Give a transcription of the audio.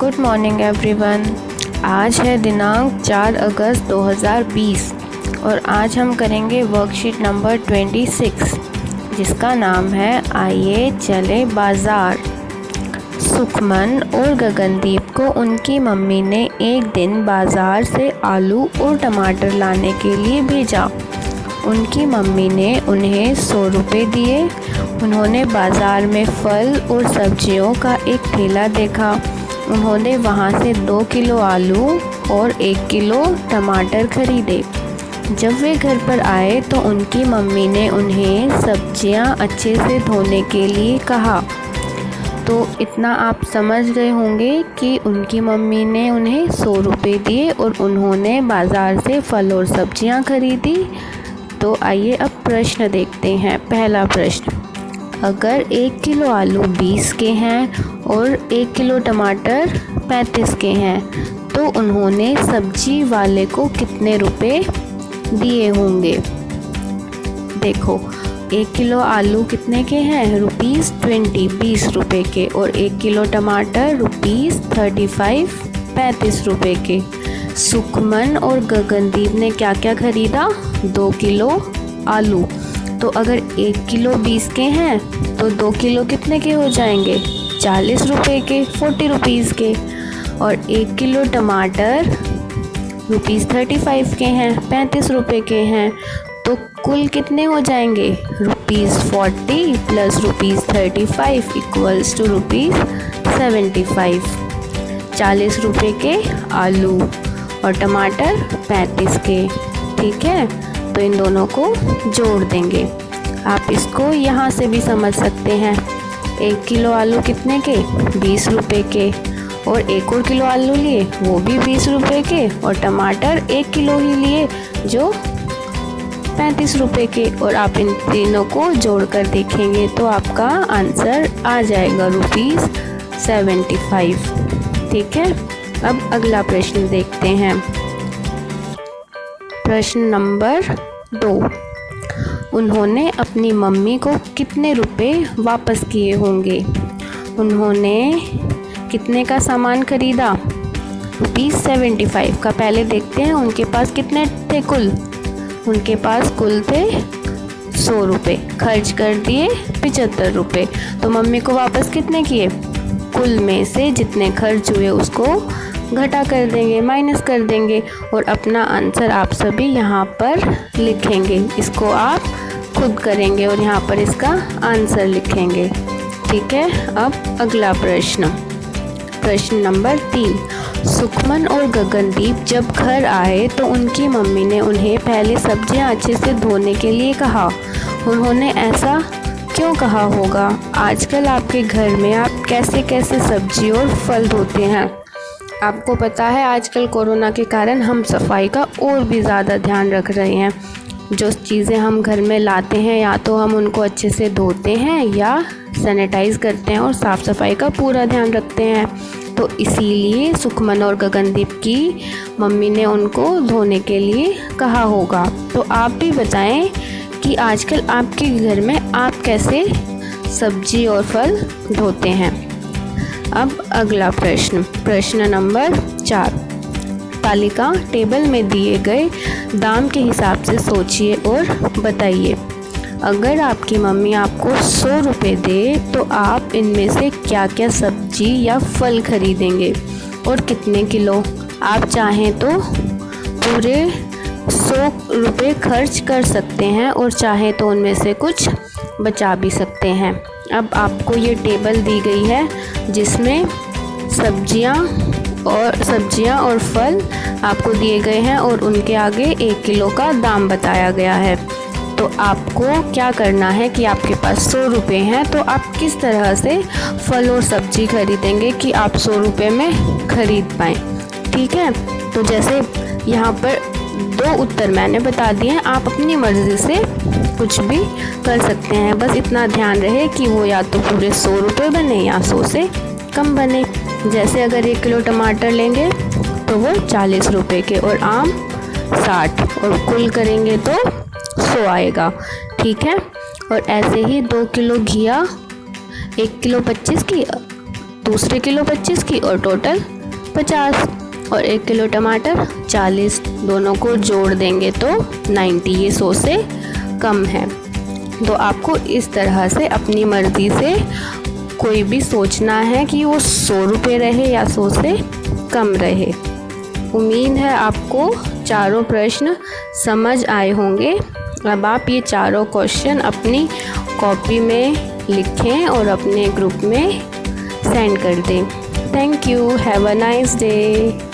Good morning everyone. आज है दिनांक 4 अगस्त 2020 और आज हम करेंगे वर्कशीट नंबर 26 जिसका नाम है आइए चले बाज़ार। सुखमन और गगनदीप को उनकी मम्मी ने एक दिन बाज़ार से आलू और टमाटर लाने के लिए भेजा। उनकी मम्मी ने उन्हें 100 रुपये दिए। उन्होंने बाज़ार में फल और सब्जियों का एक ठेला देखा। उन्होंने वहाँ से 2 किलो आलू और 1 किलो टमाटर खरीदे। जब वे घर पर आए तो उनकी मम्मी ने उन्हें सब्जियाँ अच्छे से धोने के लिए कहा। तो इतना आप समझ गए होंगे कि उनकी मम्मी ने उन्हें 100 रुपये दिए और उन्होंने बाज़ार से फल और सब्जियाँ खरीदी। तो आइए अब प्रश्न देखते हैं। पहला प्रश्न, अगर 1 किलो आलू 20 के हैं और 1 किलो टमाटर 35 के हैं तो उन्होंने सब्जी वाले को कितने रुपए दिए होंगे। देखो 1 किलो आलू कितने के हैं, ₹20 20 रुपये के, और 1 किलो टमाटर ₹35 35 रुपये के। सुखमन और गगनदीप ने क्या क्या खरीदा, 2 किलो आलू। तो अगर 1 किलो 20 के हैं तो 2 किलो कितने के हो जाएंगे, 40 रुपये के, 40 रुपीज़ के। और 1 किलो टमाटर ₹35 के हैं, 35 रुपये के हैं। तो कुल कितने हो जाएंगे, ₹40 प्लस ₹35 इक्वल्स टू ₹75। 40 रुपये के आलू और टमाटर 35 के। ठीक है, तो इन दोनों को जोड़ देंगे। आप इसको यहाँ से भी समझ सकते हैं। 1 किलो आलू कितने के, 20 रुपये के, और 1 और किलो आलू लिए वो भी 20 रुपये के, और टमाटर 1 किलो ही लिए जो 35 रुपये के। और आप इन तीनों को जोड़कर देखेंगे तो आपका आंसर आ जाएगा ₹75। ठीक है, अब अगला प्रश्न देखते हैं। प्रश्न नंबर 2, उन्होंने अपनी मम्मी को कितने रुपए वापस किए होंगे। उन्होंने कितने का सामान खरीदा, ₹75 का। पहले देखते हैं उनके पास कितने थे कुल। उनके पास कुल थे 100 रुपये, खर्च कर दिए 75 रुपये। तो मम्मी को वापस कितने किए, कुल में से जितने खर्च हुए उसको घटा कर देंगे, माइनस कर देंगे, और अपना आंसर आप सभी यहाँ पर लिखेंगे। इसको आप खुद करेंगे और यहाँ पर इसका आंसर लिखेंगे। ठीक है, अब अगला प्रश्न, प्रश्न नंबर 3, सुखमन और गगनदीप जब घर आए तो उनकी मम्मी ने उन्हें पहले सब्जियाँ अच्छे से धोने के लिए कहा। उन्होंने ऐसा क्यों कहा होगा। आजकल आपके घर में आप कैसे कैसे सब्जी और फल धोते हैं। आपको पता है आजकल कोरोना के कारण हम सफाई का और भी ज़्यादा ध्यान रख रहे हैं। जो चीज़ें हम घर में लाते हैं या तो हम उनको अच्छे से धोते हैं या सैनिटाइज़ करते हैं और साफ़ सफाई का पूरा ध्यान रखते हैं। तो इसीलिए सुखमन और गगनदीप की मम्मी ने उनको धोने के लिए कहा होगा। तो आप भी बताएं कि आजकल आपके घर में आप कैसे सब्जी और फल धोते हैं। अब अगला प्रश्न, प्रश्न नंबर 4, तालिका टेबल में दिए गए दाम के हिसाब से सोचिए और बताइए। अगर आपकी मम्मी आपको 100 रुपये दे तो आप इनमें से क्या क्या सब्जी या फल खरीदेंगे और कितने किलो। आप चाहें तो पूरे 100 रुपये खर्च कर सकते हैं और चाहे तो उनमें से कुछ बचा भी सकते हैं। अब आपको ये टेबल दी गई है जिसमें सब्जियां और फल आपको दिए गए हैं और उनके आगे 1 किलो का दाम बताया गया है। तो आपको क्या करना है कि आपके पास 100 रुपये हैं तो आप किस तरह से फल और सब्जी खरीदेंगे कि आप 100 रुपये में खरीद पाएँ। ठीक है, तो जैसे यहाँ पर 2 उत्तर मैंने बता दिए हैं, आप अपनी मर्ज़ी से कुछ भी कर सकते हैं। बस इतना ध्यान रहे कि वो या तो पूरे 100 रुपये बने या 100 से कम बने। जैसे अगर 1 किलो टमाटर लेंगे तो वो 40 रुपये के और आम 60, और कुल करेंगे तो 100 आएगा। ठीक है, और ऐसे ही 2 किलो घिया 1 किलो 25 की, दूसरे किलो 25 की और टोटल 50 और 1 किलो टमाटर 40, दोनों को जोड़ देंगे तो 90, ये 100 से कम है। तो आपको इस तरह से अपनी मर्ज़ी से कोई भी सोचना है कि वो 100 रुपये रहे या 100 से कम रहे। उम्मीद है आपको चारों प्रश्न समझ आए होंगे। अब आप ये चारों क्वेश्चन अपनी कॉपी में लिखें और अपने ग्रुप में सेंड कर दें। Thank you, have a nice day.